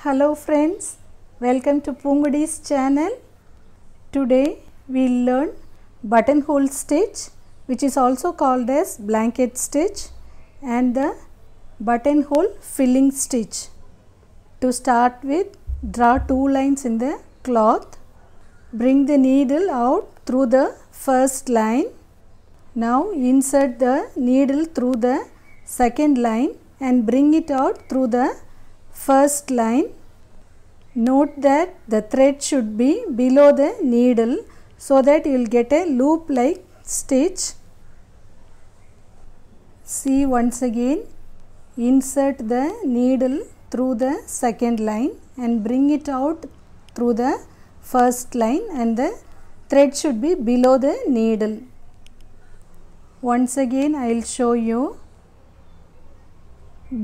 Hello friends, welcome to Poongudi's channel. Today we will learn buttonhole stitch, which is also called as blanket stitch, and the buttonhole filling stitch. To start with, draw 2 lines in the cloth. Bring the needle out through the first line. Now insert the needle through the second line and bring it out through the first line. Note that the thread should be below the needle so that you will get a loop like stitch. See once again, insert the needle through the second line and bring it out through the first line, and the thread should be below the needle. Once again I will show you.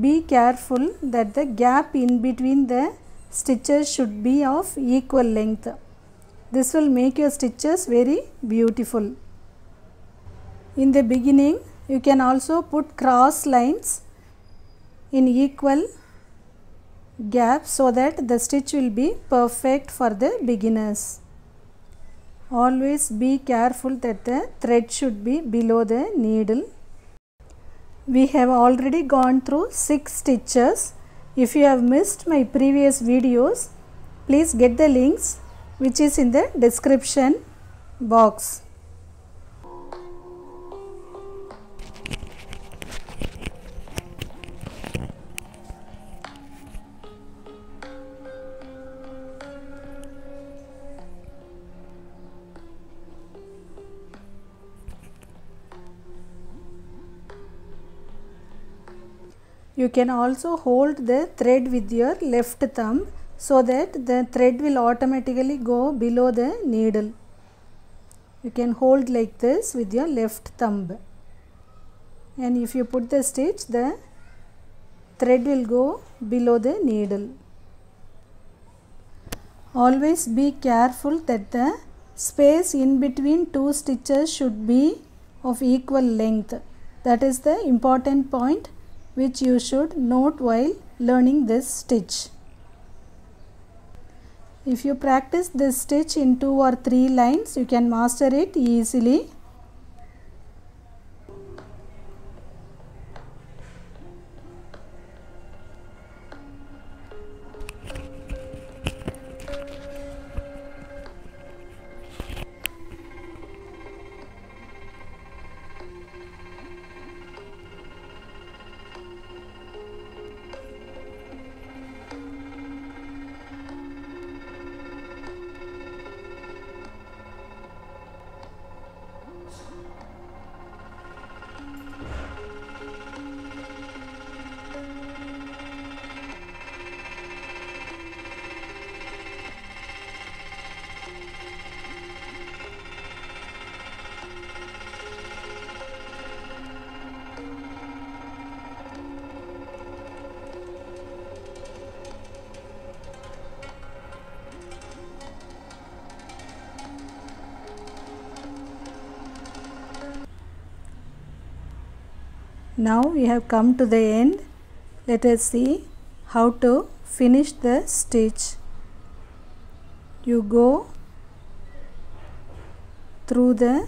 Be careful that the gap in between the stitches should be of equal length. This will make your stitches very beautiful. In the beginning, you can also put cross lines in equal gaps so that the stitch will be perfect for the beginners. Always be careful that the thread should be below the needle. We have already gone through 6 stitches. If you have missed my previous videos, please get the links which is in the description box. You can also hold the thread with your left thumb so that the thread will automatically go below the needle. You can hold like this with your left thumb, and if you put the stitch, the thread will go below the needle. Always be careful that the space in between 2 stitches should be of equal length. That is the important point which you should note while learning this stitch. If you practice this stitch in 2 or 3 lines, you can master it easily. Now we have come to the end. Let us see how to finish the stitch. You go through the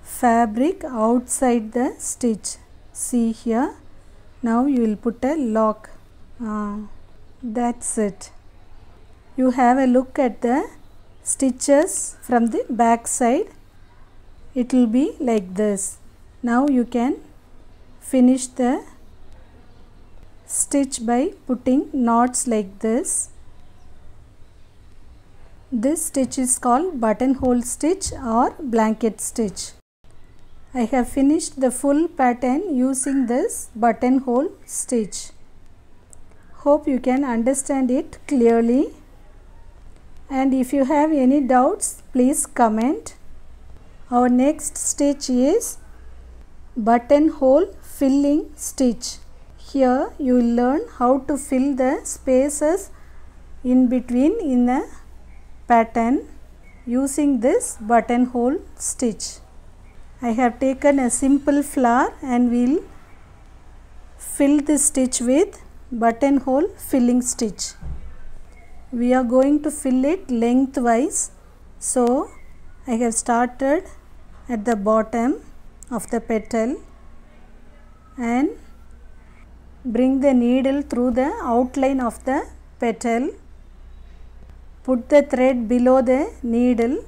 fabric outside the stitch. See here. Now you will put a lock. That's it. You have a look at the stitches from the back side. It will be like this. Now you can finish the stitch by putting knots like this. This stitch is called buttonhole stitch or blanket stitch. I have finished the full pattern using this buttonhole stitch. Hope you can understand it clearly. And if you have any doubts, please comment. Our next stitch is buttonhole filling stitch. Here you will learn how to fill the spaces in between in a pattern using this buttonhole stitch. I have taken a simple flower and will fill this stitch with buttonhole filling stitch. We are going to fill it lengthwise. So I have started at the bottom of the petal and bring the needle through the outline of the petal. Put the thread below the needle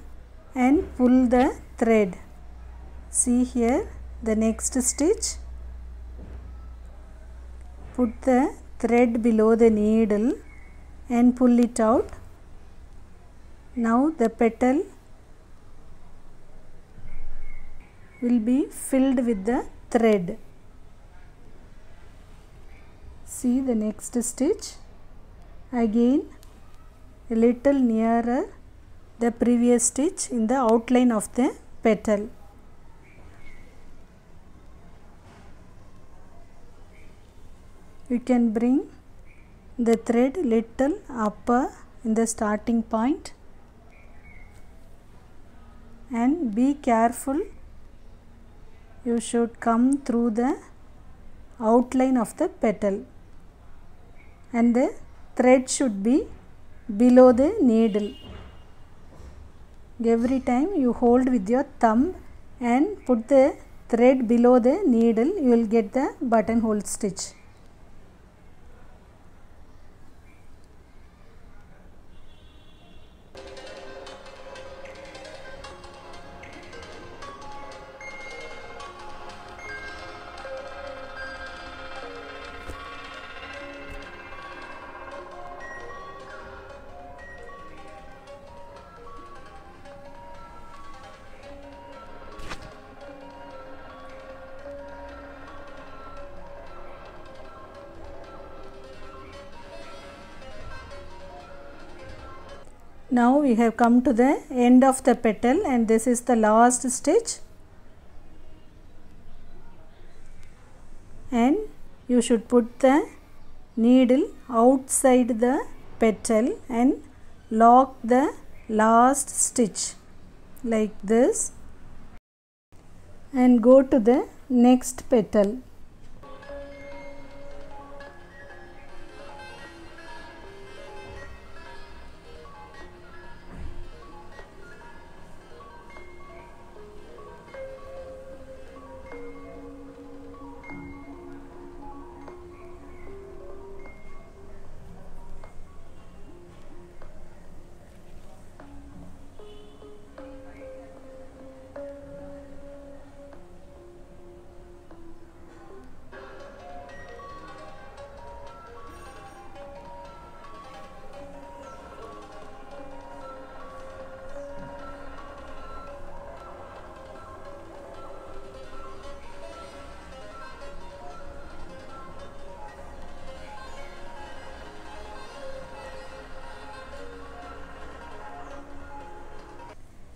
and pull the thread. See here the next stitch. Put the thread below the needle and pull it out. Now the petal will be filled with the thread. See the next stitch. Again a little nearer the previous stitch in the outline of the petal. You can bring the thread little upper in the starting point and be careful. You should come through the outline of the petal and the thread should be below the needle. Every time you hold with your thumb and put the thread below the needle, you will get the buttonhole stitch. Now we have come to the end of the petal and this is the last stitch, and you should put the needle outside the petal and lock the last stitch like this and go to the next petal.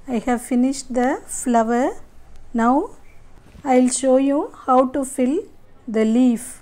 I have finished the flower. Now I will show you how to fill the leaf.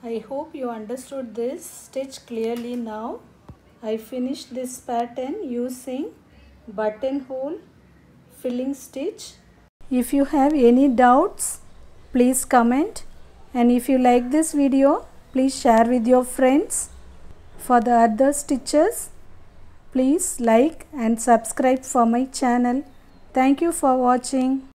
I hope you understood this stitch clearly now. I finished this pattern using buttonhole filling stitch. If you have any doubts, please comment, and if you like this video, please share with your friends. For the other stitches, please like and subscribe for my channel. Thank you for watching.